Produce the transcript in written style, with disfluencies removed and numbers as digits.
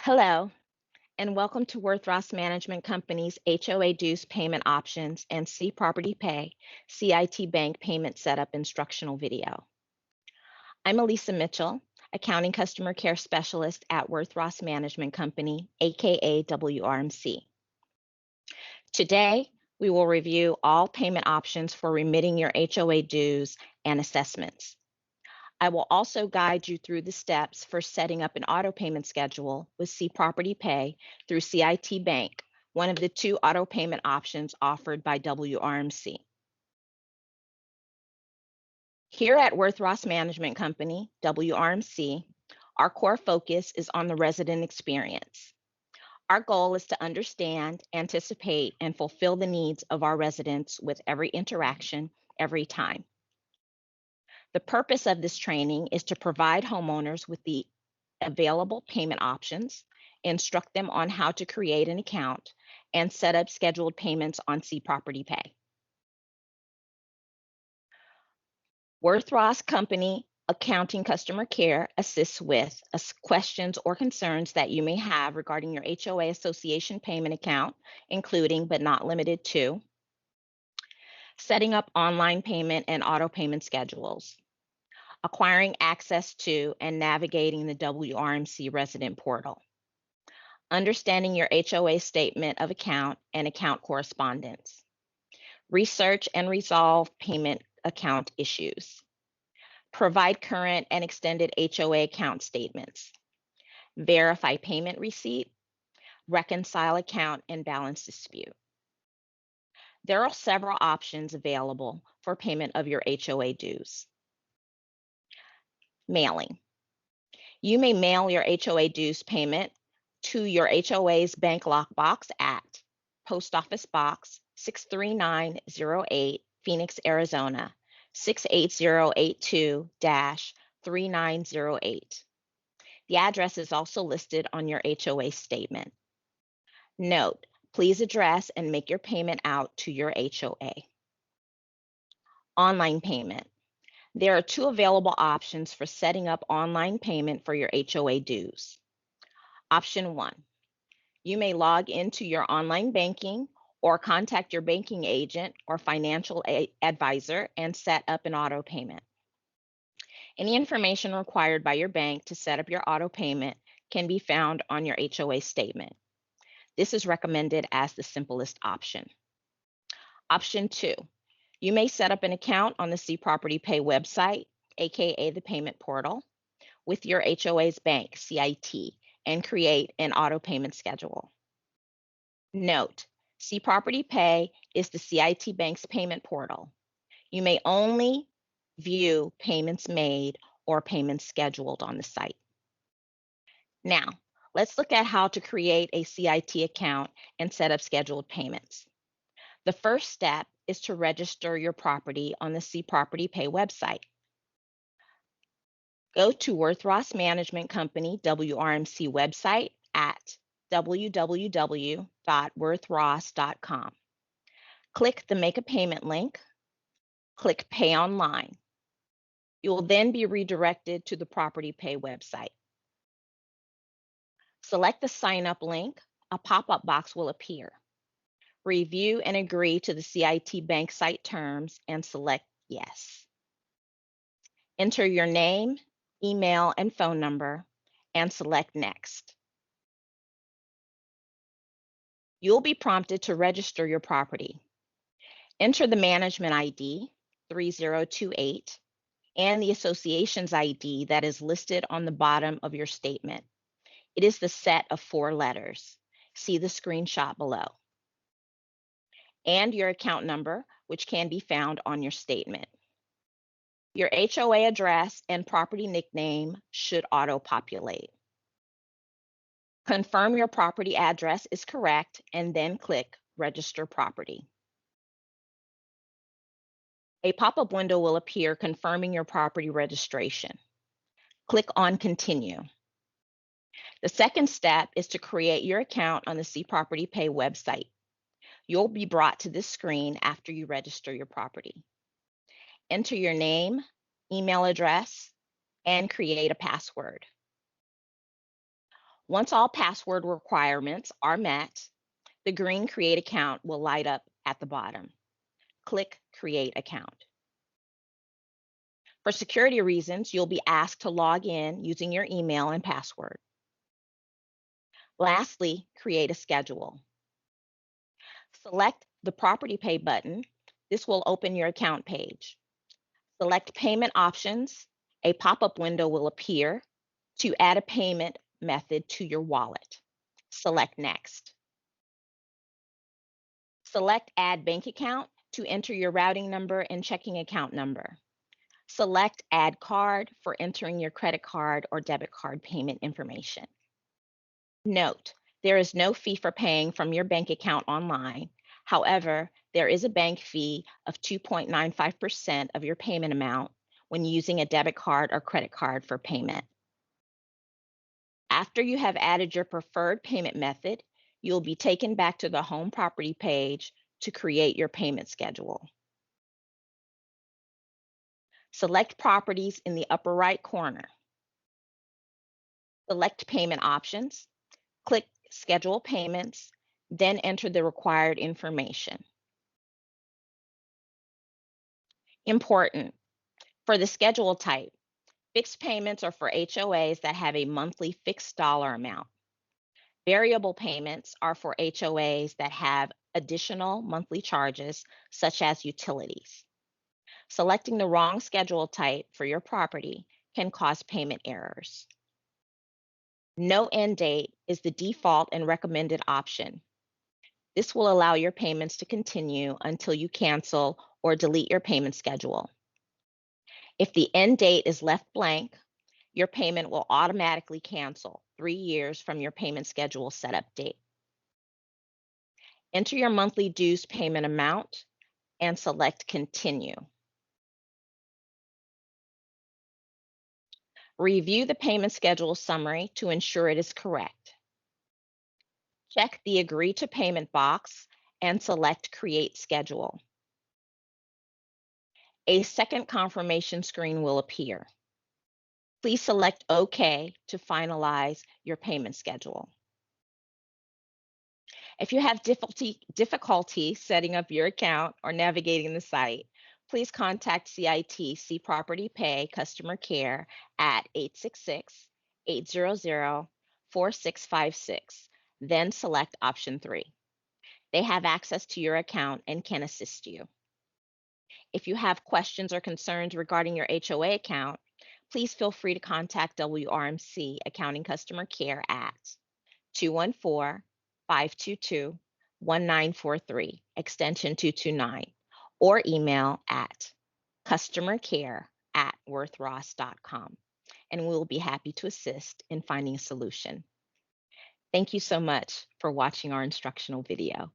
Hello, and welcome to Worth Ross Management Company's HOA dues payment options and C Property Pay CIT Bank payment setup instructional video. I'm Elisa Mitchell, Accounting Customer Care Specialist at Worth Ross Management Company, aka WRMC. Today, we will review all payment options for remitting your HOA dues and assessments. I will also guide you through the steps for setting up an auto payment schedule with C Property Pay through CIT Bank, one of the two auto payment options offered by WRMC. Here at Worth Ross Management Company, WRMC, our core focus is on the resident experience. Our goal is to understand, anticipate, and fulfill the needs of our residents with every interaction, every time. The purpose of this training is to provide homeowners with the available payment options, instruct them on how to create an account, and set up scheduled payments on C Property Pay. Worth Ross Company Accounting Customer Care assists with questions or concerns that you may have regarding your HOA Association payment account, including but not limited to setting up online payment and auto payment schedules, acquiring access to and navigating the WRMC resident portal, understanding your HOA statement of account and account correspondence, research and resolve payment account issues, provide current and extended HOA account statements, verify payment receipt, reconcile account and balance dispute. There are several options available for payment of your HOA dues. Mailing. You may mail your HOA dues payment to your HOA's bank lockbox at Post Office Box 63908, Phoenix, Arizona 68082-3908. The address is also listed on your HOA statement. Note, please address and make your payment out to your HOA. Online payment. There are two available options for setting up online payment for your HOA dues. Option 1, you may log into your online banking or contact your banking agent or financial advisor and set up an auto payment. Any information required by your bank to set up your auto payment can be found on your HOA statement. This is recommended as the simplest option. Option 2, you may set up an account on the C Property Pay website, aka the payment portal, with your HOA's bank, CIT, and create an auto payment schedule. Note, C Property Pay is the CIT Bank's payment portal. You may only view payments made or payments scheduled on the site. Now, let's look at how to create a CIT account and set up scheduled payments. The first step is to register your property on the C Property Pay website. Go to Worth Ross Management Company WRMC website at www.worthross.com. Click the Make a Payment link. Click Pay Online. You will then be redirected to the Property Pay website. Select the Sign Up link. A pop-up box will appear. Review and agree to the CIT Bank site terms and select Yes. Enter your name, email, and phone number, and select Next. You'll be prompted to register your property. Enter the management ID, 3028, and the association's ID that is listed on the bottom of your statement. It is the set of 4 letters. See the screenshot below. And your account number, which can be found on your statement. Your HOA address and property nickname should auto-populate. Confirm your property address is correct and then click Register Property. A pop-up window will appear confirming your property registration. Click on Continue. The second step is to create your account on the C Property Pay website. You'll be brought to this screen after you register your property. Enter your name, email address, and create a password. Once all password requirements are met, the green Create Account will light up at the bottom. Click Create Account. For security reasons, you'll be asked to log in using your email and password. Lastly, create a schedule. Select the Property Pay button. This will open your account page. Select Payment Options. A pop-up window will appear to add a payment method to your wallet. Select Next. Select Add Bank Account to enter your routing number and checking account number. Select Add Card for entering your credit card or debit card payment information. Note, there is no fee for paying from your bank account online. However, there is a bank fee of 2.95% of your payment amount when using a debit card or credit card for payment. After you have added your preferred payment method, you'll be taken back to the home property page to create your payment schedule. Select Properties in the upper right corner. Select Payment Options. Click Schedule Payments, then enter the required information. Important. For the schedule type, fixed payments are for HOAs that have a monthly fixed dollar amount. Variable payments are for HOAs that have additional monthly charges, such as utilities. Selecting the wrong schedule type for your property can cause payment errors. No end date is the default and recommended option. This will allow your payments to continue until you cancel or delete your payment schedule. If the end date is left blank, your payment will automatically cancel 3 years from your payment schedule setup date. Enter your monthly dues payment amount and select Continue. Review the payment schedule summary to ensure it is correct. Check the Agree to Payment box and select Create Schedule. A second confirmation screen will appear. Please select OK to finalize your payment schedule. If you have difficulty setting up your account or navigating the site, please contact CIT Property Pay Customer Care at 866-800-4656, then select option 3. They have access to your account and can assist you. If you have questions or concerns regarding your HOA account, please feel free to contact WRMC Accounting Customer Care at 214-522-1943, extension 229, or email at customercare@worthross.com, and we will be happy to assist in finding a solution. Thank you so much for watching our instructional video.